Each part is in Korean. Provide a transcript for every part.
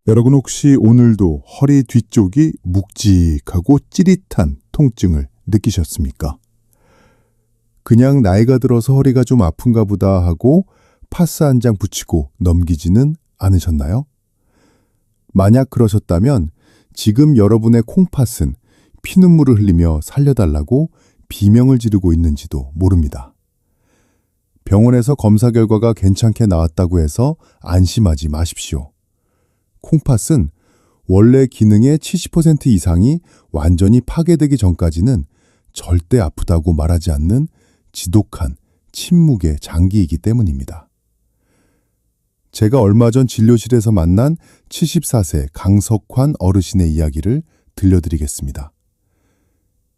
여러분 혹시 오늘도 허리 뒤쪽이 묵직하고 찌릿한 통증을 느끼셨습니까? 그냥 나이가 들어서 허리가 좀 아픈가 보다 하고 파스 한 장 붙이고 넘기지는 않으셨나요? 만약 그러셨다면 지금 여러분의 콩팥은 피눈물을 흘리며 살려달라고 비명을 지르고 있는지도 모릅니다. 병원에서 검사 결과가 괜찮게 나왔다고 해서 안심하지 마십시오. 콩팥은 원래 기능의 70% 이상이 완전히 파괴되기 전까지는 절대 아프다고 말하지 않는 지독한 침묵의 장기이기 때문입니다. 제가 얼마 전 진료실에서 만난 74세 강석환 어르신의 이야기를 들려드리겠습니다.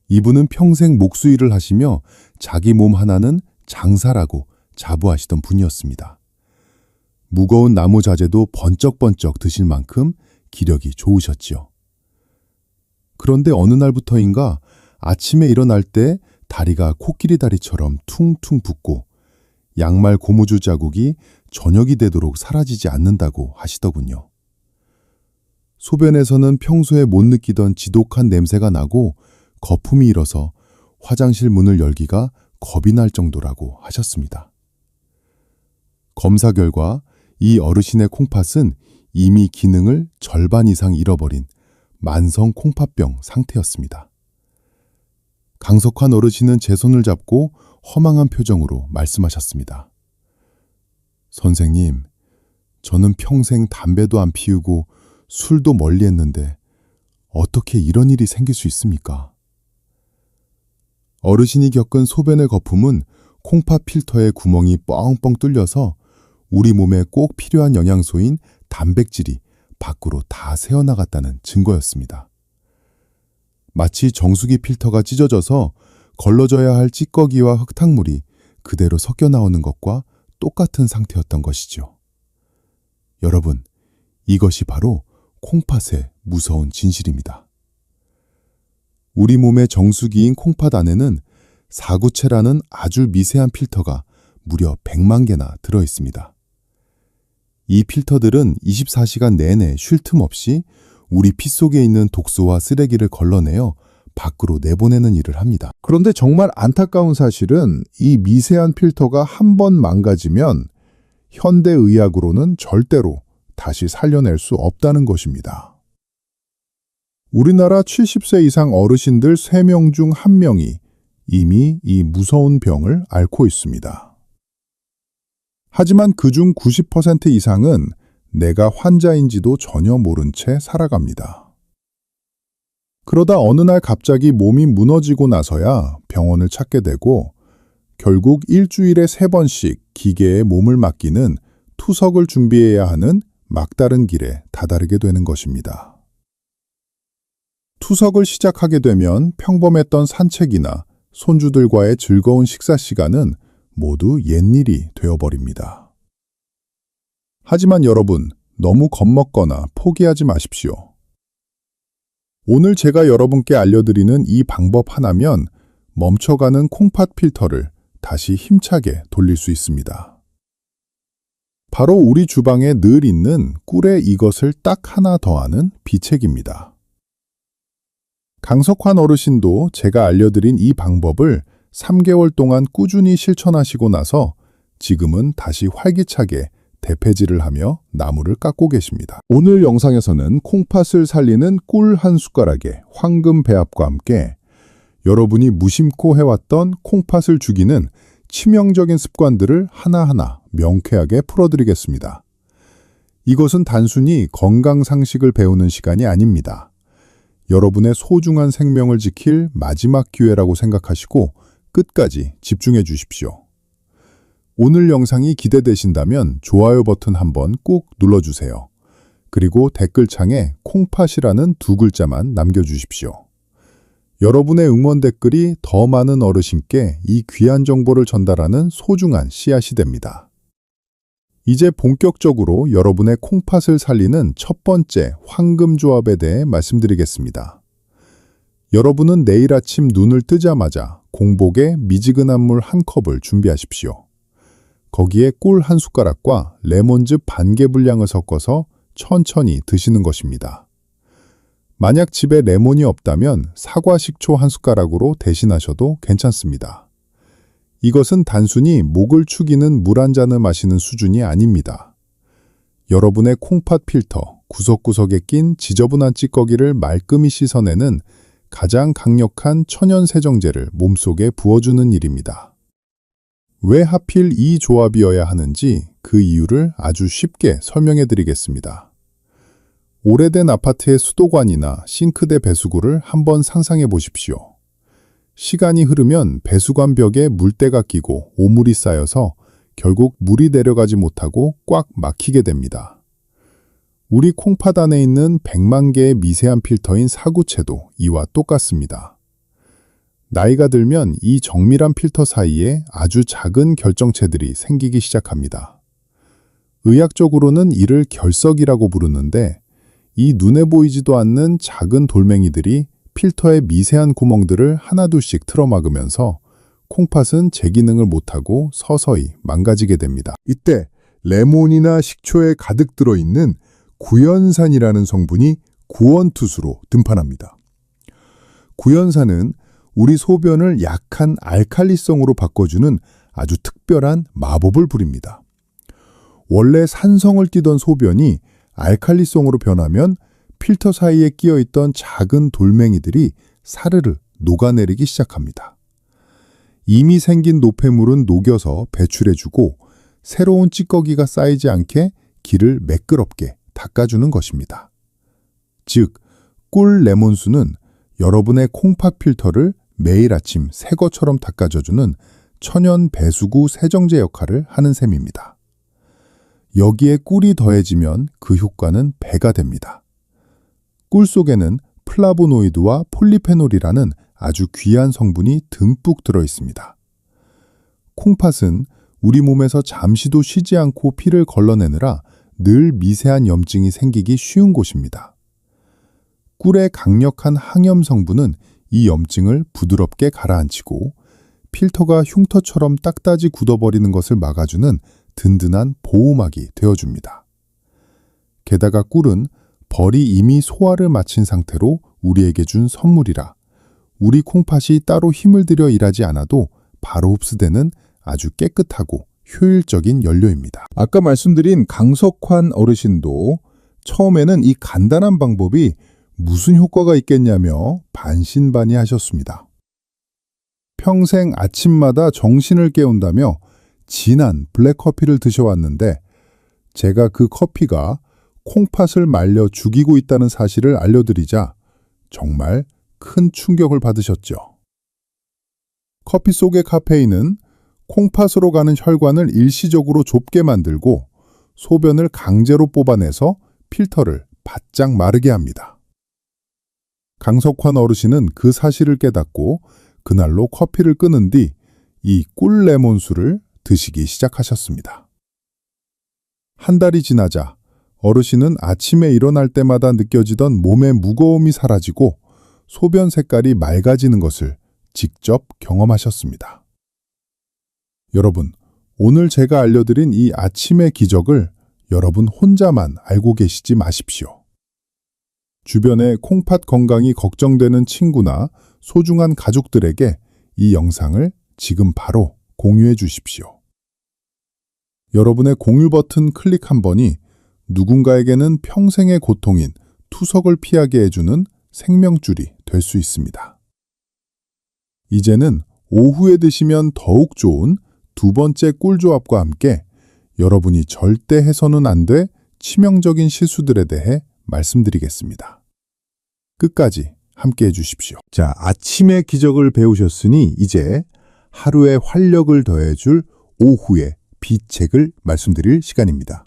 이분은 평생 목수일을 하시며 자기 몸 하나는 장사라고 자부하시던 분이었습니다. 무거운 나무 자재도 번쩍번쩍 드실 만큼 기력이 좋으셨지요. 그런데 어느 날부터인가 아침에 일어날 때 다리가 코끼리 다리처럼 퉁퉁 붓고 양말 고무줄 자국이 저녁이 되도록 사라지지 않는다고 하시더군요. 소변에서는 평소에 못 느끼던 지독한 냄새가 나고 거품이 일어서 화장실 문을 열기가 겁이 날 정도라고 하셨습니다. 검사 결과 이 어르신의 콩팥은 이미 기능을 절반 이상 잃어버린 만성 콩팥병 상태였습니다. 강석환 어르신은 제 손을 잡고 허망한 표정으로 말씀하셨습니다. 선생님, 저는 평생 담배도 안 피우고 술도 멀리 했는데 어떻게 이런 일이 생길 수 있습니까? 어르신이 겪은 소변의 거품은 콩팥 필터의 구멍이 뻥뻥 뚫려서 우리 몸에 꼭 필요한 영양소인 단백질이 밖으로 다 새어나갔다는 증거였습니다. 마치 정수기 필터가 찢어져서 걸러져야 할 찌꺼기와 흙탕물이 그대로 섞여 나오는 것과 똑같은 상태였던 것이죠. 여러분, 이것이 바로 콩팥의 무서운 진실입니다. 우리 몸의 정수기인 콩팥 안에는 사구체라는 아주 미세한 필터가 무려 100만 개나 들어 있습니다. 이 필터들은 24시간 내내 쉴 틈 없이 우리 피 속에 있는 독소와 쓰레기를 걸러내어 밖으로 내보내는 일을 합니다. 그런데 정말 안타까운 사실은 이 미세한 필터가 한 번 망가지면 현대의학으로는 절대로 다시 살려낼 수 없다는 것입니다. 우리나라 70세 이상 어르신들 3명 중 1명이 이미 이 무서운 병을 앓고 있습니다. 하지만 그중 90% 이상은 내가 환자인지도 전혀 모른 채 살아갑니다. 그러다 어느 날 갑자기 몸이 무너지고 나서야 병원을 찾게 되고 결국 일주일에 3번씩 기계에 몸을 맡기는 투석을 준비해야 하는 막다른 길에 다다르게 되는 것입니다. 투석을 시작하게 되면 평범했던 산책이나 손주들과의 즐거운 식사 시간은 모두 옛일이 되어버립니다. 하지만 여러분, 너무 겁먹거나 포기하지 마십시오. 오늘 제가 여러분께 알려드리는 이 방법 하나면 멈춰가는 콩팥 필터를 다시 힘차게 돌릴 수 있습니다. 바로 우리 주방에 늘 있는 꿀에 이것을 딱 하나 더하는 비책입니다. 강석환 어르신도 제가 알려드린 이 방법을 3개월 동안 꾸준히 실천하시고 나서 지금은 다시 활기차게 대패질을 하며 나무를 깎고 계십니다. 오늘 영상에서는 콩팥을 살리는 꿀 한 숟가락의 황금 배합과 함께 여러분이 무심코 해왔던 콩팥을 죽이는 치명적인 습관들을 하나하나 명쾌하게 풀어드리겠습니다. 이것은 단순히 건강 상식을 배우는 시간이 아닙니다. 여러분의 소중한 생명을 지킬 마지막 기회라고 생각하시고 끝까지 집중해 주십시오. 오늘 영상이 기대되신다면 좋아요 버튼 한번 꾹 눌러주세요. 그리고 댓글창에 콩팥이라는 2글자만 남겨주십시오. 여러분의 응원 댓글이 더 많은 어르신께 이 귀한 정보를 전달하는 소중한 씨앗이 됩니다. 이제 본격적으로 여러분의 콩팥을 살리는 첫 번째 황금 조합에 대해 말씀드리겠습니다. 여러분은 내일 아침 눈을 뜨자마자 공복에 미지근한 물 1컵을 준비하십시오. 거기에 꿀 1숟가락과 레몬즙 반 개 분량을 섞어서 천천히 드시는 것입니다. 만약 집에 레몬이 없다면 사과 식초 한 숟가락으로 대신하셔도 괜찮습니다. 이것은 단순히 목을 축이는 물 한 잔을 마시는 수준이 아닙니다. 여러분의 콩팥 필터 구석구석에 낀 지저분한 찌꺼기를 말끔히 씻어내는 가장 강력한 천연 세정제를 몸속에 부어주는 일입니다. 왜 하필 이 조합이어야 하는지 그 이유를 아주 쉽게 설명해 드리겠습니다. 오래된 아파트의 수도관이나 싱크대 배수구를 한번 상상해 보십시오. 시간이 흐르면 배수관 벽에 물때가 끼고 오물이 쌓여서 결국 물이 내려가지 못하고 꽉 막히게 됩니다. 우리 콩팥 안에 있는 100만 개의 미세한 필터인 사구체도 이와 똑같습니다. 나이가 들면 이 정밀한 필터 사이에 아주 작은 결정체들이 생기기 시작합니다. 의학적으로는 이를 결석이라고 부르는데 이 눈에 보이지도 않는 작은 돌멩이들이 필터의 미세한 구멍들을 하나둘씩 틀어막으면서 콩팥은 제 기능을 못하고 서서히 망가지게 됩니다. 이때 레몬이나 식초에 가득 들어있는 구연산이라는 성분이 구원투수로 등판합니다. 구연산은 우리 소변을 약한 알칼리성으로 바꿔주는 아주 특별한 마법을 부립니다. 원래 산성을 띠던 소변이 알칼리성으로 변하면 필터 사이에 끼어있던 작은 돌멩이들이 사르르 녹아내리기 시작합니다. 이미 생긴 노폐물은 녹여서 배출해주고 새로운 찌꺼기가 쌓이지 않게 길을 매끄럽게 닦아주는 것입니다. 즉, 꿀 레몬수는 여러분의 콩팥 필터를 매일 아침 새 것처럼 닦아줘주는 천연 배수구 세정제 역할을 하는 셈입니다. 여기에 꿀이 더해지면 그 효과는 배가 됩니다. 꿀 속에는 플라보노이드와 폴리페놀이라는 아주 귀한 성분이 듬뿍 들어 있습니다. 콩팥은 우리 몸에서 잠시도 쉬지 않고 피를 걸러내느라 늘 미세한 염증이 생기기 쉬운 곳입니다. 꿀의 강력한 항염 성분은 이 염증을 부드럽게 가라앉히고 필터가 흉터처럼 딱따지 굳어버리는 것을 막아주는 든든한 보호막이 되어줍니다. 게다가 꿀은 벌이 이미 소화를 마친 상태로 우리에게 준 선물이라 우리 콩팥이 따로 힘을 들여 일하지 않아도 바로 흡수되는 아주 깨끗하고 효율적인 연료입니다. 아까 말씀드린 강석환 어르신도 처음에는 이 간단한 방법이 무슨 효과가 있겠냐며 반신반의하셨습니다. 평생 아침마다 정신을 깨운다며 진한 블랙커피를 드셔왔는데 제가 그 커피가 콩팥을 말려 죽이고 있다는 사실을 알려드리자 정말 큰 충격을 받으셨죠. 커피 속의 카페인은 콩팥으로 가는 혈관을 일시적으로 좁게 만들고 소변을 강제로 뽑아내서 필터를 바짝 마르게 합니다. 강석환 어르신은 그 사실을 깨닫고 그날로 커피를 끊은 뒤 이 꿀 레몬수를 드시기 시작하셨습니다. 한 달이 지나자 어르신은 아침에 일어날 때마다 느껴지던 몸의 무거움이 사라지고 소변 색깔이 맑아지는 것을 직접 경험하셨습니다. 여러분, 오늘 제가 알려드린 이 아침의 기적을 여러분 혼자만 알고 계시지 마십시오. 주변의 콩팥 건강이 걱정되는 친구나 소중한 가족들에게 이 영상을 지금 바로 공유해 주십시오. 여러분의 공유 버튼 클릭 한 번이 누군가에게는 평생의 고통인 투석을 피하게 해주는 생명줄이 될 수 있습니다. 이제는 오후에 드시면 더욱 좋은 두 번째 꿀조합과 함께 여러분이 절대 해서는 안 돼 치명적인 실수들에 대해 말씀드리겠습니다. 끝까지 함께 해주십시오. 자, 아침의 기적을 배우셨으니 이제 하루에 활력을 더해줄 오후의 비책을 말씀드릴 시간입니다.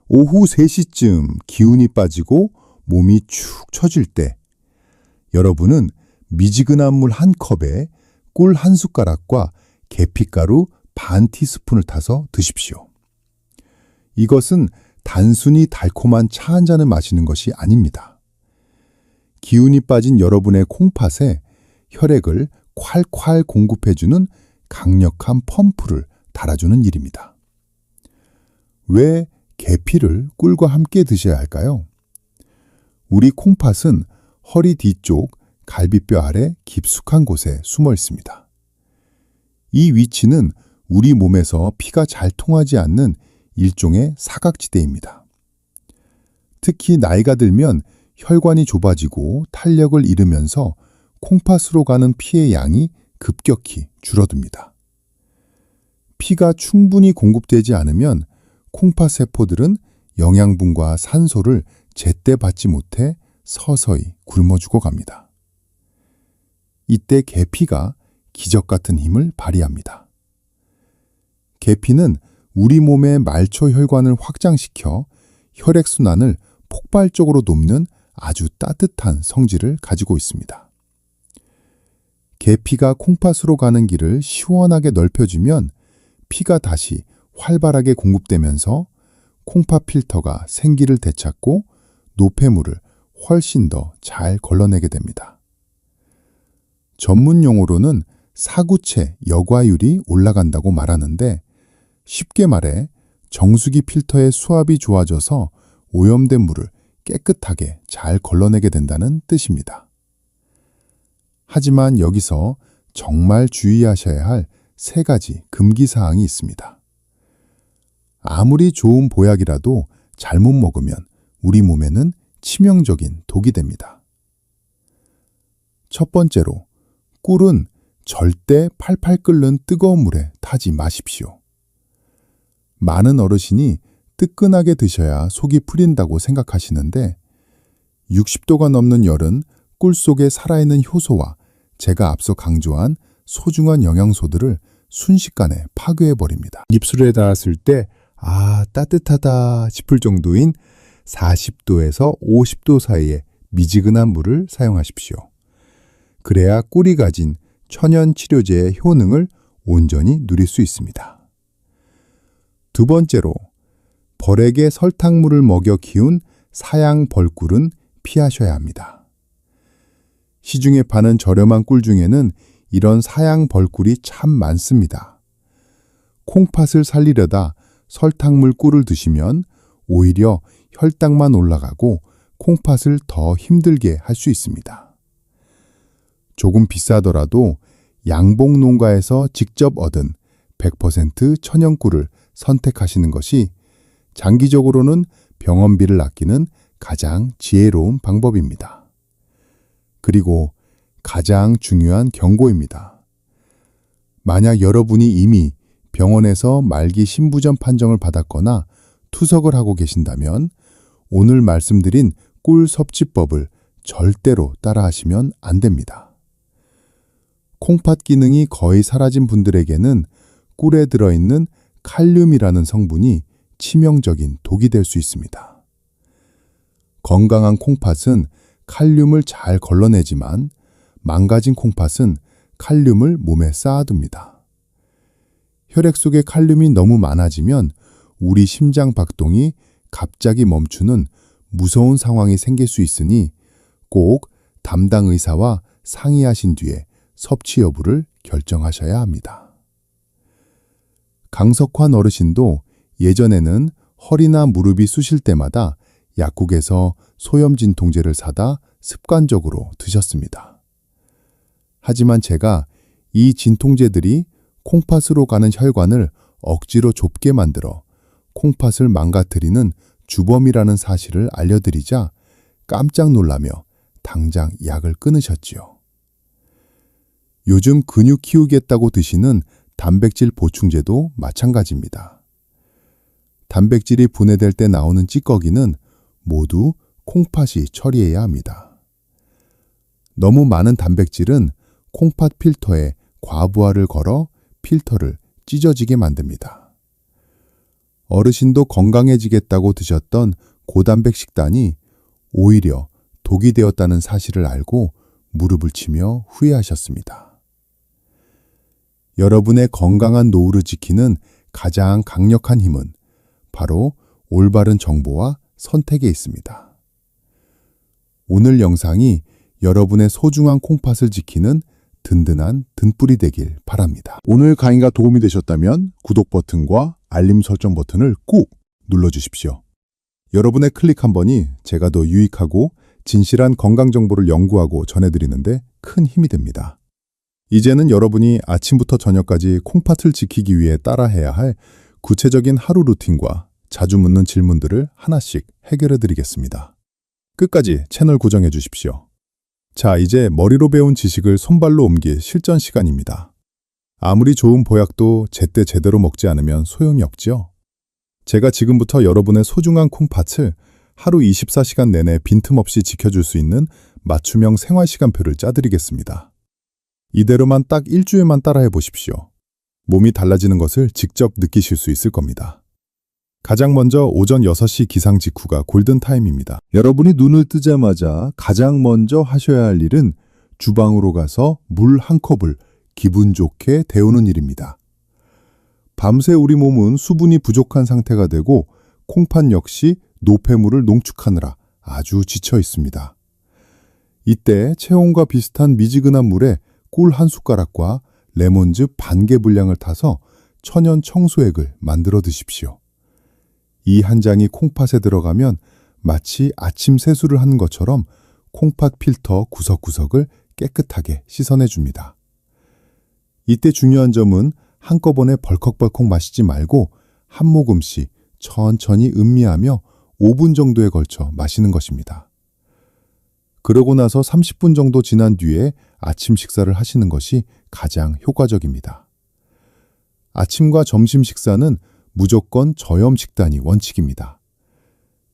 오후 3시쯤 기운이 빠지고 몸이 축 처질 때 여러분은 미지근한 물 한 컵에 꿀 한 숟가락과 계피가루 반 티스푼을 타서 드십시오. 이것은 단순히 달콤한 차 한 잔을 마시는 것이 아닙니다. 기운이 빠진 여러분의 콩팥에 혈액을 콸콸 공급해주는 강력한 펌프를 달아주는 일입니다. 왜 계피를 꿀과 함께 드셔야 할까요? 우리 콩팥은 허리 뒤쪽 갈비뼈 아래 깊숙한 곳에 숨어 있습니다. 이 위치는 우리 몸에서 피가 잘 통하지 않는 일종의 사각지대입니다. 특히 나이가 들면 혈관이 좁아지고 탄력을 잃으면서 콩팥으로 가는 피의 양이 급격히 줄어듭니다. 피가 충분히 공급되지 않으면 콩팥 세포들은 영양분과 산소를 제때 받지 못해 서서히 굶어 죽어갑니다. 이때 계피가 기적 같은 힘을 발휘합니다. 계피는 우리 몸의 말초 혈관을 확장시켜 혈액순환을 폭발적으로 돕는 아주 따뜻한 성질을 가지고 있습니다. 계피가 콩팥으로 가는 길을 시원하게 넓혀주면 피가 다시 활발하게 공급되면서 콩팥 필터가 생기를 되찾고 노폐물을 훨씬 더 잘 걸러내게 됩니다. 전문 용어로는 사구체 여과율이 올라간다고 말하는데 쉽게 말해 정수기 필터의 수압이 좋아져서 오염된 물을 깨끗하게 잘 걸러내게 된다는 뜻입니다. 하지만 여기서 정말 주의하셔야 할 3가지 금기사항이 있습니다. 아무리 좋은 보약이라도 잘못 먹으면 우리 몸에는 치명적인 독이 됩니다. 첫 번째로, 꿀은 절대 팔팔 끓는 뜨거운 물에 타지 마십시오. 많은 어르신이 뜨끈하게 드셔야 속이 풀린다고 생각하시는데 60도가 넘는 열은 꿀 속에 살아있는 효소와 제가 앞서 강조한 소중한 영양소들을 순식간에 파괴해버립니다. 입술에 닿았을 때 따뜻하다 싶을 정도인 40도에서 50도 사이의 미지근한 물을 사용하십시오. 그래야 꿀이 가진 천연 치료제의 효능을 온전히 누릴 수 있습니다. 두 번째로, 벌에게 설탕물을 먹여 키운 사양 벌꿀은 피하셔야 합니다. 시중에 파는 저렴한 꿀 중에는 이런 사양 벌꿀이 참 많습니다. 콩팥을 살리려다 설탕물 꿀을 드시면 오히려 혈당만 올라가고 콩팥을 더 힘들게 할 수 있습니다. 조금 비싸더라도 양봉 농가에서 직접 얻은 100% 천연 꿀을 선택하시는 것이 장기적으로는 병원비를 아끼는 가장 지혜로운 방법입니다. 그리고 가장 중요한 경고입니다. 만약 여러분이 이미 병원에서 말기 신부전 판정을 받았거나 투석을 하고 계신다면 오늘 말씀드린 꿀 섭취법을 절대로 따라하시면 안 됩니다. 콩팥 기능이 거의 사라진 분들에게는 꿀에 들어있는 칼륨이라는 성분이 치명적인 독이 될 수 있습니다. 건강한 콩팥은 칼륨을 잘 걸러내지만 망가진 콩팥은 칼륨을 몸에 쌓아둡니다. 혈액 속에 칼륨이 너무 많아지면 우리 심장 박동이 갑자기 멈추는 무서운 상황이 생길 수 있으니 꼭 담당 의사와 상의하신 뒤에 섭취 여부를 결정하셔야 합니다. 강석환 어르신도 예전에는 허리나 무릎이 쑤실 때마다 약국에서 소염 진통제를 사다 습관적으로 드셨습니다. 하지만 제가 이 진통제들이 콩팥으로 가는 혈관을 억지로 좁게 만들어 콩팥을 망가뜨리는 주범이라는 사실을 알려드리자 깜짝 놀라며 당장 약을 끊으셨지요. 요즘 근육 키우겠다고 드시는 단백질 보충제도 마찬가지입니다. 단백질이 분해될 때 나오는 찌꺼기는 모두 콩팥이 처리해야 합니다. 너무 많은 단백질은 콩팥 필터에 과부하를 걸어 필터를 찢어지게 만듭니다. 어르신도 건강해지겠다고 드셨던 고단백 식단이 오히려 독이 되었다는 사실을 알고 무릎을 치며 후회하셨습니다. 여러분의 건강한 노후를 지키는 가장 강력한 힘은 바로 올바른 정보와 선택에 있습니다. 오늘 영상이 여러분의 소중한 콩팥을 지키는 든든한 등불이 되길 바랍니다. 오늘 강의가 도움이 되셨다면 구독 버튼과 알림 설정 버튼을 꾹 눌러주십시오. 여러분의 클릭 한 번이 제가 더 유익하고 진실한 건강 정보를 연구하고 전해드리는데 큰 힘이 됩니다. 이제는 여러분이 아침부터 저녁까지 콩팥을 지키기 위해 따라해야 할 구체적인 하루 루틴과 자주 묻는 질문들을 하나씩 해결해 드리겠습니다. 끝까지 채널 고정해 주십시오. 자, 이제 머리로 배운 지식을 손발로 옮길 실전 시간입니다. 아무리 좋은 보약도 제때 제대로 먹지 않으면 소용이 없죠. 제가 지금부터 여러분의 소중한 콩팥을 하루 24시간 내내 빈틈없이 지켜줄 수 있는 맞춤형 생활시간표를 짜드리겠습니다. 이대로만 딱 일주일만 따라해 보십시오. 몸이 달라지는 것을 직접 느끼실 수 있을 겁니다. 가장 먼저 오전 6시 기상 직후가 골든타임입니다. 여러분이 눈을 뜨자마자 가장 먼저 하셔야 할 일은 주방으로 가서 물 한 컵을 기분 좋게 데우는 일입니다. 밤새 우리 몸은 수분이 부족한 상태가 되고 콩팥 역시 노폐물을 농축하느라 아주 지쳐 있습니다. 이때 체온과 비슷한 미지근한 물에 꿀 한 숟가락과 레몬즙 반 개 분량을 타서 천연 청소액을 만들어 드십시오. 이 한 장이 콩팥에 들어가면 마치 아침 세수를 하는 것처럼 콩팥 필터 구석구석을 깨끗하게 씻어내 줍니다. 이때 중요한 점은 한꺼번에 벌컥벌컥 마시지 말고 한 모금씩 천천히 음미하며 5분 정도에 걸쳐 마시는 것입니다. 그러고 나서 30분 정도 지난 뒤에 아침 식사를 하시는 것이 가장 효과적입니다. 아침과 점심 식사는 무조건 저염 식단이 원칙입니다.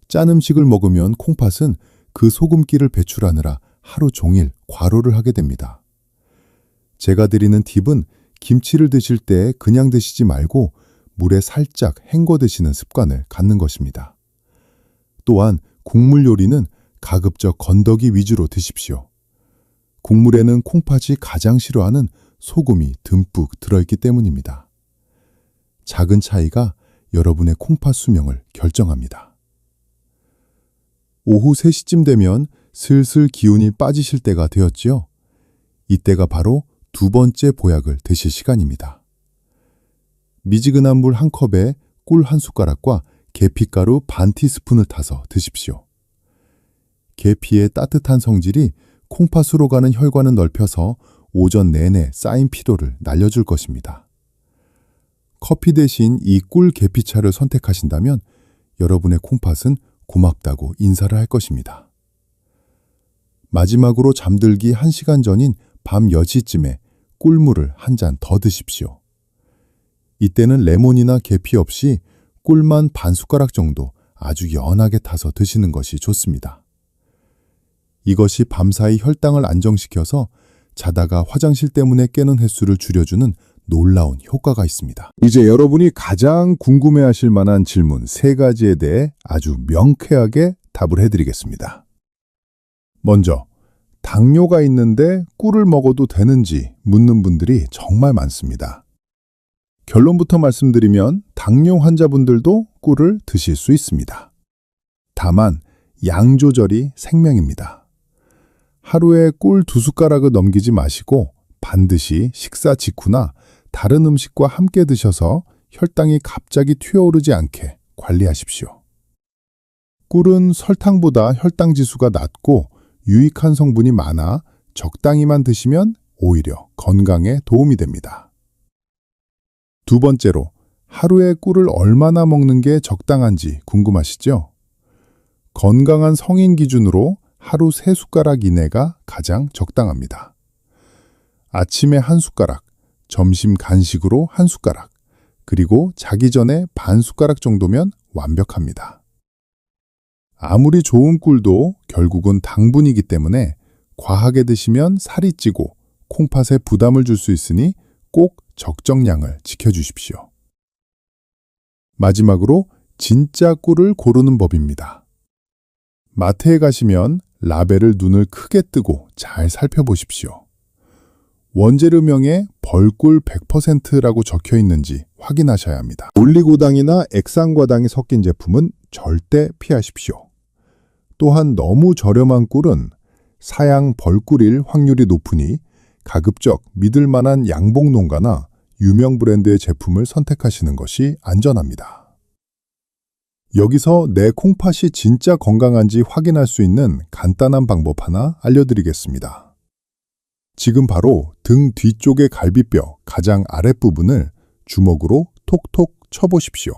짠 음식을 먹으면 콩팥은 그 소금기를 배출하느라 하루 종일 과로를 하게 됩니다. 제가 드리는 팁은 김치를 드실 때 그냥 드시지 말고 물에 살짝 헹궈 드시는 습관을 갖는 것입니다. 또한 국물 요리는 가급적 건더기 위주로 드십시오. 국물에는 콩팥이 가장 싫어하는 소금이 듬뿍 들어있기 때문입니다. 작은 차이가 여러분의 콩팥 수명을 결정합니다. 오후 3시쯤 되면 슬슬 기운이 빠지실 때가 되었지요. 이때가 바로 두 번째 보약을 드실 시간입니다. 미지근한 물 한 컵에 꿀 한 숟가락과 계피가루 반 티스푼을 타서 드십시오. 계피의 따뜻한 성질이 콩팥으로 가는 혈관을 넓혀서 오전 내내 쌓인 피로를 날려줄 것입니다. 커피 대신 이 꿀 계피차를 선택하신다면 여러분의 콩팥은 고맙다고 인사를 할 것입니다. 마지막으로 잠들기 1시간 전인 밤 10시쯤에 꿀물을 한 잔 더 드십시오. 이때는 레몬이나 계피 없이 꿀만 반 숟가락 정도 아주 연하게 타서 드시는 것이 좋습니다. 이것이 밤사이 혈당을 안정시켜서 자다가 화장실 때문에 깨는 횟수를 줄여주는 놀라운 효과가 있습니다. 이제 여러분이 가장 궁금해하실 만한 질문 3가지에 대해 아주 명쾌하게 답을 해드리겠습니다. 먼저, 당뇨가 있는데 꿀을 먹어도 되는지 묻는 분들이 정말 많습니다. 결론부터 말씀드리면 당뇨 환자분들도 꿀을 드실 수 있습니다. 다만 양 조절이 생명입니다. 하루에 꿀 2숟가락을 넘기지 마시고 반드시 식사 직후나 다른 음식과 함께 드셔서 혈당이 갑자기 튀어오르지 않게 관리하십시오. 꿀은 설탕보다 혈당 지수가 낮고 유익한 성분이 많아 적당히만 드시면 오히려 건강에 도움이 됩니다. 두 번째로, 하루에 꿀을 얼마나 먹는 게 적당한지 궁금하시죠? 건강한 성인 기준으로 하루 3숟가락 이내가 가장 적당합니다. 아침에 1숟가락, 점심 간식으로 1숟가락, 그리고 자기 전에 반 숟가락 정도면 완벽합니다. 아무리 좋은 꿀도 결국은 당분이기 때문에 과하게 드시면 살이 찌고 콩팥에 부담을 줄 수 있으니 꼭 적정량을 지켜주십시오. 마지막으로 진짜 꿀을 고르는 법입니다. 마트에 가시면 라벨을 눈을 크게 뜨고 잘 살펴보십시오. 원재료명에 벌꿀 100%라고 적혀 있는지 확인하셔야 합니다. 올리고당이나 액상과당이 섞인 제품은 절대 피하십시오. 또한 너무 저렴한 꿀은 사양 벌꿀일 확률이 높으니 가급적 믿을 만한 양봉 농가나 유명 브랜드의 제품을 선택하시는 것이 안전합니다. 여기서 내 콩팥이 진짜 건강한지 확인할 수 있는 간단한 방법 하나 알려드리겠습니다. 지금 바로 등 뒤쪽의 갈비뼈 가장 아랫부분을 주먹으로 톡톡 쳐보십시오.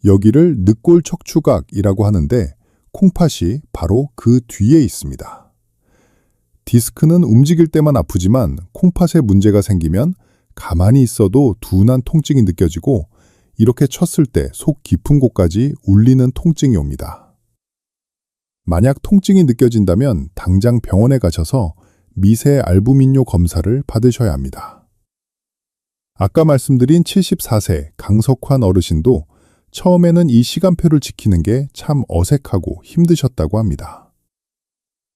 여기를 늑골 척추각이라고 하는데 콩팥이 바로 그 뒤에 있습니다. 디스크는 움직일 때만 아프지만 콩팥에 문제가 생기면 가만히 있어도 둔한 통증이 느껴지고 이렇게 쳤을 때 속 깊은 곳까지 울리는 통증이 옵니다. 만약 통증이 느껴진다면 당장 병원에 가셔서 미세 알부민뇨 검사를 받으셔야 합니다. 아까 말씀드린 74세 강석환 어르신도 처음에는 이 시간표를 지키는 게 참 어색하고 힘드셨다고 합니다.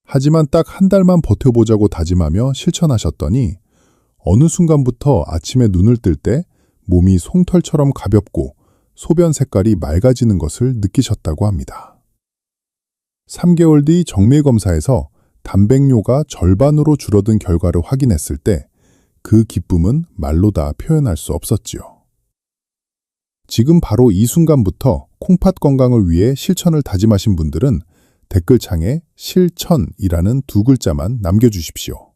하지만 딱 한 달만 버텨보자고 다짐하며 실천하셨더니 어느 순간부터 아침에 눈을 뜰 때 몸이 솜털처럼 가볍고 소변 색깔이 맑아지는 것을 느끼셨다고 합니다. 3개월 뒤 정밀검사에서 단백뇨가 절반으로 줄어든 결과를 확인했을 때 그 기쁨은 말로 다 표현할 수 없었지요. 지금 바로 이 순간부터 콩팥 건강을 위해 실천을 다짐하신 분들은 댓글창에 실천이라는 2글자만 남겨주십시오.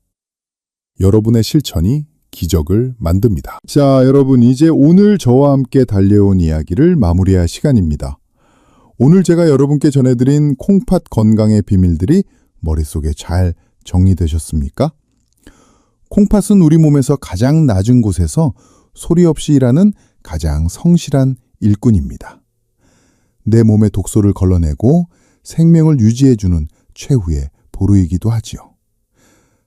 여러분의 실천이 기적을 만듭니다. 자, 여러분 이제 오늘 저와 함께 달려온 이야기를 마무리할 시간입니다. 오늘 제가 여러분께 전해드린 콩팥 건강의 비밀들이 머릿속에 잘 정리되셨습니까? 콩팥은 우리 몸에서 가장 낮은 곳에서 소리 없이 일하는 가장 성실한 일꾼입니다. 내 몸의 독소를 걸러내고 생명을 유지해주는 최후의 보루이기도 하지요.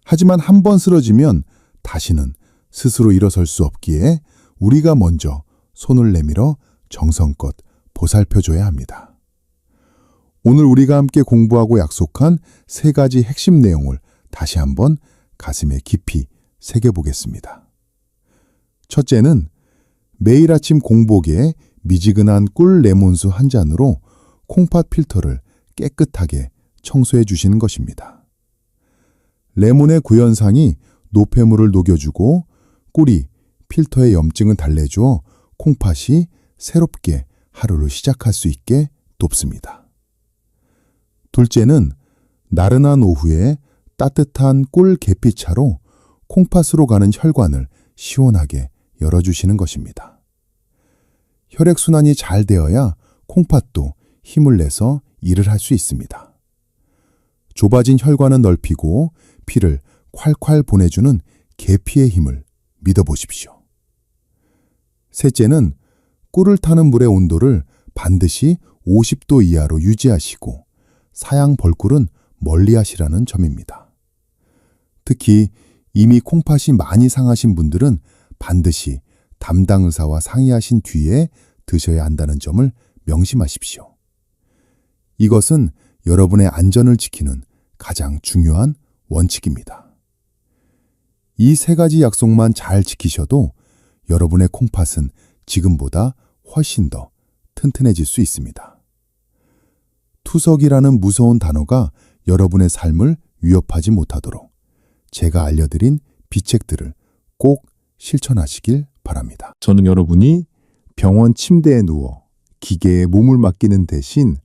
하지만 한 번 쓰러지면 다시는 스스로 일어설 수 없기에 우리가 먼저 손을 내밀어 정성껏 보살펴줘야 합니다. 오늘 우리가 함께 공부하고 약속한 3가지 핵심 내용을 다시 한번 가슴에 깊이 새겨보겠습니다. 첫째는 매일 아침 공복에 미지근한 꿀 레몬수 한 잔으로 콩팥 필터를 깨끗하게 청소해 주시는 것입니다. 레몬의 구연상이 노폐물을 녹여주고 꿀이 필터의 염증을 달래주어 콩팥이 새롭게 하루를 시작할 수 있게 돕습니다. 둘째는 나른한 오후에 따뜻한 꿀 계피차로 콩팥으로 가는 혈관을 시원하게 열어주시는 것입니다. 혈액순환이 잘 되어야 콩팥도 힘을 내서 일을 할 수 있습니다. 좁아진 혈관은 넓히고 피를 콸콸 보내주는 계피의 힘을 믿어보십시오. 셋째는 꿀을 타는 물의 온도를 반드시 50도 이하로 유지하시고 사양 벌꿀은 멀리하시라는 점입니다. 특히 이미 콩팥이 많이 상하신 분들은 반드시 담당 의사와 상의하신 뒤에 드셔야 한다는 점을 명심하십시오. 이것은 여러분의 안전을 지키는 가장 중요한 원칙입니다. 이 3가지 약속만 잘 지키셔도 여러분의 콩팥은 지금보다 훨씬 더 튼튼해질 수 있습니다. 투석이라는 무서운 단어가 여러분의 삶을 위협하지 못하도록 제가 알려드린 비책들을 꼭 실천하시길 바랍니다. 저는 여러분이 병원 침대에 누워 기계에 몸을 맡기는 대신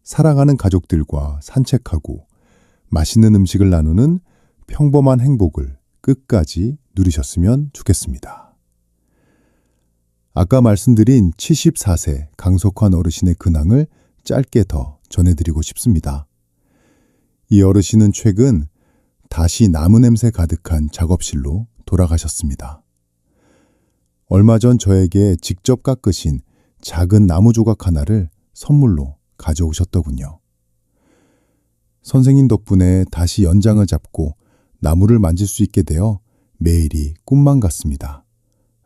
사랑하는 가족들과 산책하고 맛있는 음식을 나누는 평범한 행복을 끝까지 누리셨으면 좋겠습니다. 아까 말씀드린 74세 강석환 어르신의 근황을 짧게 더 전해드리고 싶습니다. 이 어르신은 최근 다시 나무 냄새 가득한 작업실로 돌아가셨습니다. 얼마 전 저에게 직접 깎으신 작은 나무 조각 하나를 선물로 가져오셨더군요. 선생님 덕분에 다시 연장을 잡고 나무를 만질 수 있게 되어 매일이 꿈만 같습니다.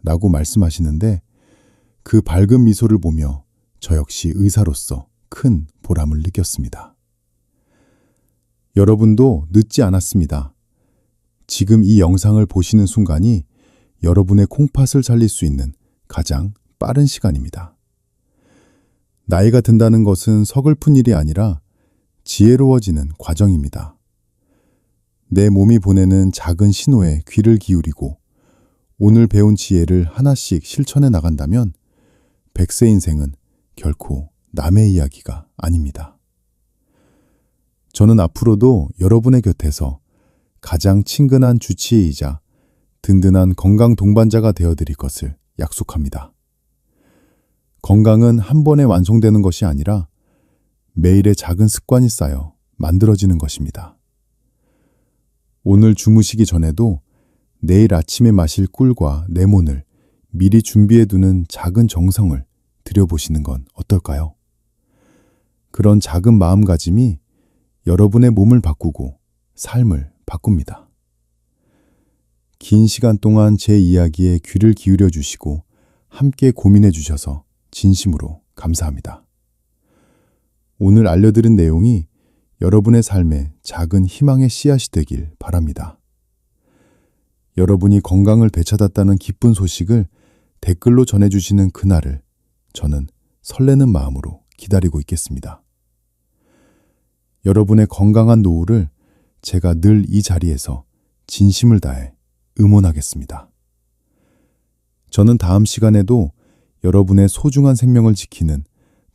라고 말씀하시는데 그 밝은 미소를 보며 저 역시 의사로서 큰 보람을 느꼈습니다. 여러분도 늦지 않았습니다. 지금 이 영상을 보시는 순간이 여러분의 콩팥을 살릴 수 있는 가장 빠른 시간입니다. 나이가 든다는 것은 서글픈 일이 아니라 지혜로워지는 과정입니다. 내 몸이 보내는 작은 신호에 귀를 기울이고 오늘 배운 지혜를 하나씩 실천해 나간다면 100세 인생은 결코 남의 이야기가 아닙니다. 저는 앞으로도 여러분의 곁에서 가장 친근한 주치의이자 든든한 건강 동반자가 되어드릴 것을 약속합니다. 건강은 한 번에 완성되는 것이 아니라 매일의 작은 습관이 쌓여 만들어지는 것입니다. 오늘 주무시기 전에도 내일 아침에 마실 꿀과 레몬을 미리 준비해두는 작은 정성을 들여보시는 건 어떨까요? 그런 작은 마음가짐이 여러분의 몸을 바꾸고 삶을 바꿉니다. 긴 시간 동안 제 이야기에 귀를 기울여 주시고 함께 고민해 주셔서 진심으로 감사합니다. 오늘 알려드린 내용이 여러분의 삶에 작은 희망의 씨앗이 되길 바랍니다. 여러분이 건강을 되찾았다는 기쁜 소식을 댓글로 전해주시는 그날을 저는 설레는 마음으로 기다리고 있겠습니다. 여러분의 건강한 노후를 제가 늘 이 자리에서 진심을 다해 응원하겠습니다. 저는 다음 시간에도 여러분의 소중한 생명을 지키는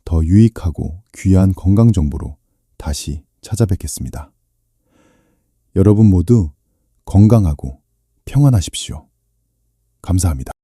더 유익하고 귀한 건강 정보로 다시 찾아뵙겠습니다. 여러분 모두 건강하고 평안하십시오. 감사합니다.